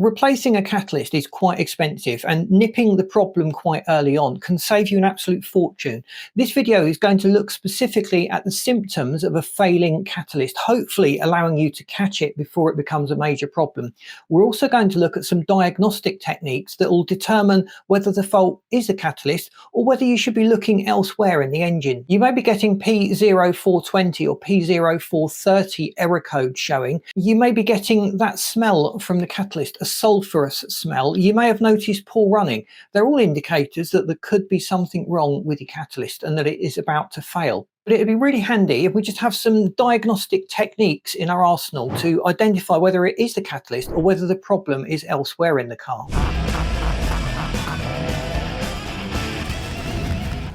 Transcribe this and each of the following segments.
Replacing a catalyst is quite expensive, and nipping the problem quite early on can save you an absolute fortune. This video is going to look specifically at the symptoms of a failing catalyst, hopefully allowing you to catch it before it becomes a major problem. We're also going to look at some diagnostic techniques that will determine whether the fault is a catalyst or whether you should be looking elsewhere in the engine. You may be getting P0420 or P0430 error code showing. You may be getting that smell from the catalyst, a sulphurous smell. You may have noticed poor running. They're all indicators that there could be something wrong with your catalyst and that it is about to fail. But it'd be really handy if we just have some diagnostic techniques in our arsenal to identify whether it is the catalyst or whether the problem is elsewhere in the car.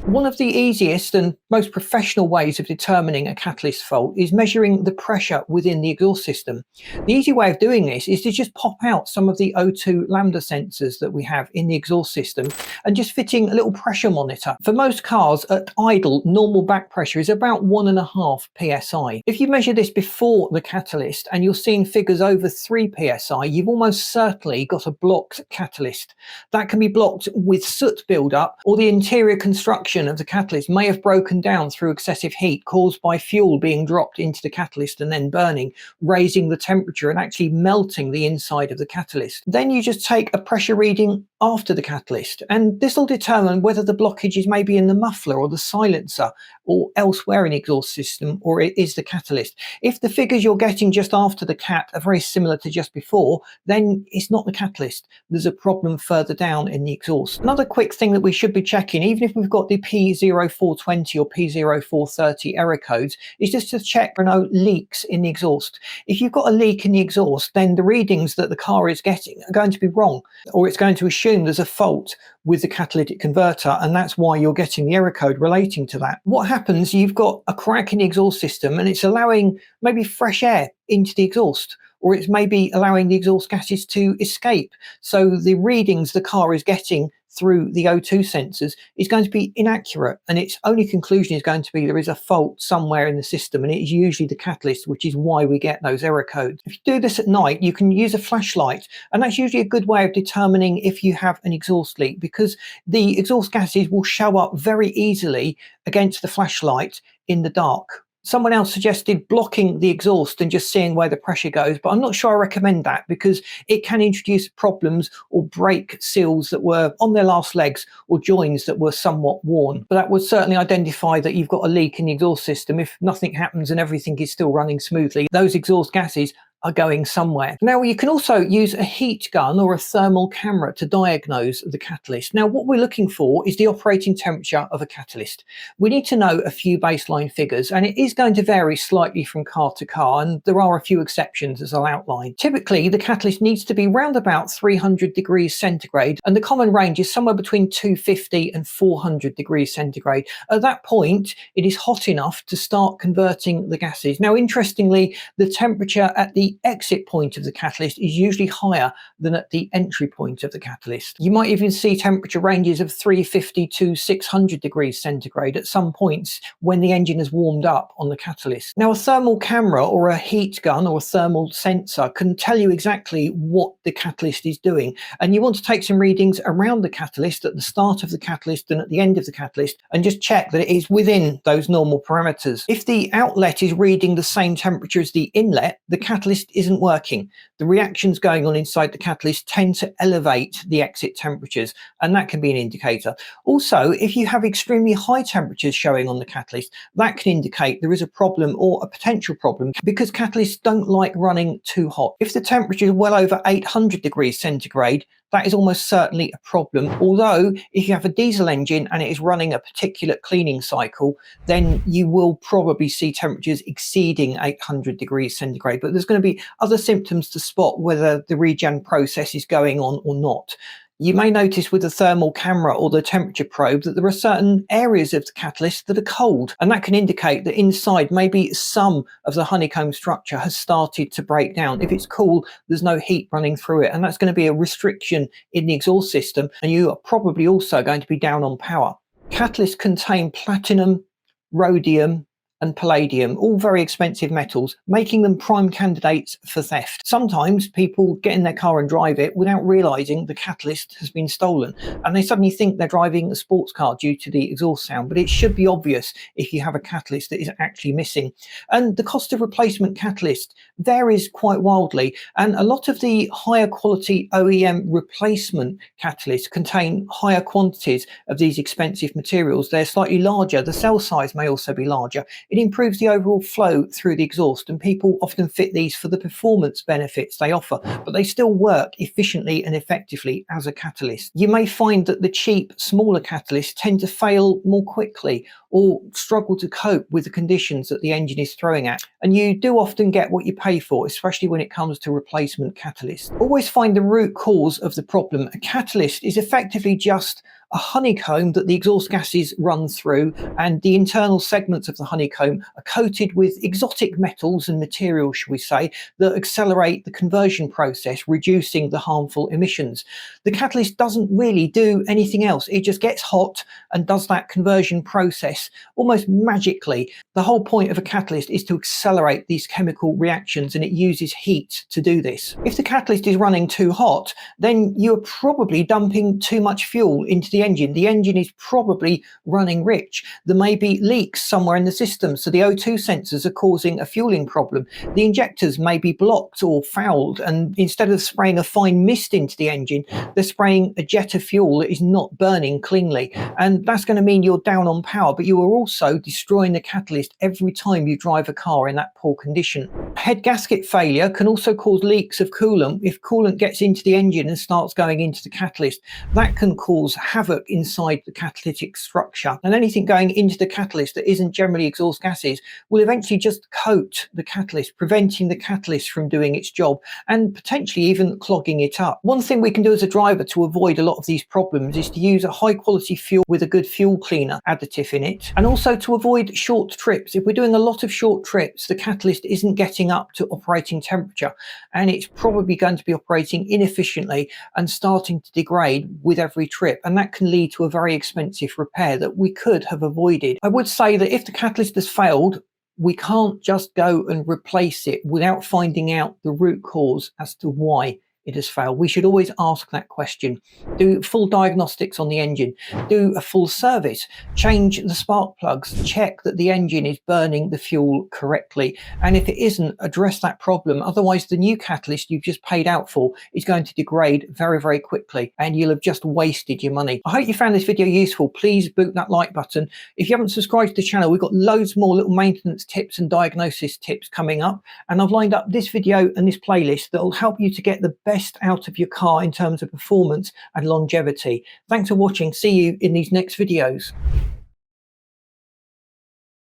One of the easiest and most professional ways of determining a catalyst fault is measuring the pressure within the exhaust system. The easy way of doing this is to just pop out some of the O2 lambda sensors that we have in the exhaust system and just fitting a little pressure monitor. For most cars at idle, normal back pressure is about 1.5 psi. If you measure this before the catalyst and you're seeing figures over 3 psi, you've almost certainly got a blocked catalyst. That can be blocked with soot buildup, or the interior construction of the catalyst may have broken down through excessive heat caused by fuel being dropped into the catalyst and then burning, raising the temperature and actually melting the inside of the catalyst. Then you just take a pressure reading after the catalyst, and this will determine whether the blockage is maybe in the muffler or the silencer or elsewhere in the exhaust system, or it is the catalyst. If the figures you're getting just after the cat are very similar to just before, then it's not the catalyst. There's a problem further down in the exhaust. Another quick thing that we should be checking, even if we've got the P0420 or P0430 error codes, is just to check for no leaks in the exhaust. If you've got a leak in the exhaust, then the readings that the car is getting are going to be wrong, or it's going to assume there's a fault with the catalytic converter, and that's why you're getting the error code relating to that. What happens, you've got a crack in the exhaust system and it's allowing maybe fresh air into the exhaust, or it's maybe allowing the exhaust gases to escape. So the readings the car is getting through the O2 sensors is going to be inaccurate, and its only conclusion is going to be there is a fault somewhere in the system, and it is usually the catalyst, which is why we get those error codes. If you do this at night, you can use a flashlight, and that's usually a good way of determining if you have an exhaust leak, because the exhaust gases will show up very easily against the flashlight in the dark. Someone else suggested blocking the exhaust and just seeing where the pressure goes, but I'm not sure I recommend that, because it can introduce problems or break seals that were on their last legs or joins that were somewhat worn. But that would certainly identify that you've got a leak in the exhaust system. If nothing happens and everything is still running smoothly, those exhaust gases are going somewhere. Now, you can also use a heat gun or a thermal camera to diagnose the catalyst. Now, what we're looking for is the operating temperature of a catalyst. We need to know a few baseline figures, and it is going to vary slightly from car to car, and there are a few exceptions as I'll outline. Typically, the catalyst needs to be round about 300 degrees centigrade, and the common range is somewhere between 250 and 400 degrees centigrade. At that point, it is hot enough to start converting the gases. Now, interestingly, the temperature at the exit point of the catalyst is usually higher than at the entry point of the catalyst. You might even see temperature ranges of 350 to 600 degrees centigrade at some points when the engine has warmed up on the catalyst. Now, a thermal camera or a heat gun or a thermal sensor can tell you exactly what the catalyst is doing, and you want to take some readings around the catalyst at the start of the catalyst and at the end of the catalyst and just check that it is within those normal parameters. If the outlet is reading the same temperature as the inlet, the catalyst isn't working. The reactions going on inside the catalyst tend to elevate the exit temperatures, and that can be an indicator. Also, if you have extremely high temperatures showing on the catalyst, that can indicate there is a problem or a potential problem, because catalysts don't like running too hot. If the temperature is well over 800 degrees centigrade, that is almost certainly a problem. Although if you have a diesel engine and it is running a particulate cleaning cycle, then you will probably see temperatures exceeding 800 degrees centigrade. But there's going to be other symptoms to spot whether the regen process is going on or not. You may notice with the thermal camera or the temperature probe that there are certain areas of the catalyst that are cold, and that can indicate that inside maybe some of the honeycomb structure has started to break down. If it's cool, there's no heat running through it, and that's going to be a restriction in the exhaust system, and you are probably also going to be down on power. Catalysts contain platinum, rhodium, and palladium, all very expensive metals, making them prime candidates for theft. Sometimes people get in their car and drive it without realizing the catalyst has been stolen, and they suddenly think they're driving a sports car due to the exhaust sound, but it should be obvious if you have a catalyst that is actually missing. And the cost of replacement catalyst varies quite wildly, and a lot of the higher quality OEM replacement catalysts contain higher quantities of these expensive materials. They're slightly larger, the cell size may also be larger. It improves the overall flow through the exhaust, and people often fit these for the performance benefits they offer, but they still work efficiently and effectively as a catalyst. You may find that the cheap, smaller catalysts tend to fail more quickly or struggle to cope with the conditions that the engine is throwing at, and you do often get what you pay for, especially when it comes to replacement catalysts. Always find the root cause of the problem. A catalyst is effectively just a honeycomb that the exhaust gases run through, and the internal segments of the honeycomb are coated with exotic metals and materials, shall we say, that accelerate the conversion process, reducing the harmful emissions. The catalyst doesn't really do anything else. It just gets hot and does that conversion process almost magically. The whole point of a catalyst is to accelerate these chemical reactions, and it uses heat to do this. If the catalyst is running too hot, then you're probably dumping too much fuel into the engine. The engine is probably running rich. There may be leaks somewhere in the system, so the O2 sensors are causing a fueling problem. The injectors may be blocked or fouled, and instead of spraying a fine mist into the engine, they're spraying a jet of fuel that is not burning cleanly, and that's going to mean you're down on power, but you are also destroying the catalyst every time you drive a car in that poor condition. Head gasket failure can also cause leaks of coolant. If coolant gets into the engine and starts going into the catalyst, that can cause havoc inside the catalytic structure, and anything going into the catalyst that isn't generally exhaust gases will eventually just coat the catalyst, preventing the catalyst from doing its job and potentially even clogging it up. One thing we can do as a driver to avoid a lot of these problems is to use a high quality fuel with a good fuel cleaner additive in it, and also to avoid short trips. If we're doing a lot of short trips, the catalyst isn't getting up to operating temperature, and it's probably going to be operating inefficiently and starting to degrade with every trip, and that can lead to a very expensive repair that we could have avoided. I would say that if the catalyst has failed, we can't just go and replace it without finding out the root cause as to why it has failed. We should always ask that question. Do full diagnostics on the engine, do a full service, change the spark plugs, check that the engine is burning the fuel correctly, and if it isn't, address that problem. Otherwise the new catalyst you've just paid out for is going to degrade very, very quickly, and you'll have just wasted your money. I hope you found this video useful. Please boot that like button. If you haven't subscribed to the channel, we've got loads more little maintenance tips and diagnosis tips coming up, and I've lined up this video and this playlist that will help you to get the best out of your car in terms of performance and longevity. Thanks for watching. See you in these next videos.